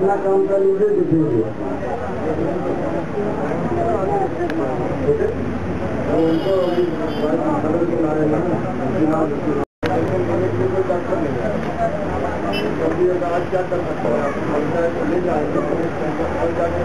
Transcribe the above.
अपना काम कर लीजिए, दिखेंगे उनको अभी खबर के लाए ना डॉक्टर नहीं आया। कभी आज क्या कर सकते हैं, पंचायत को ले जाएंगे जाके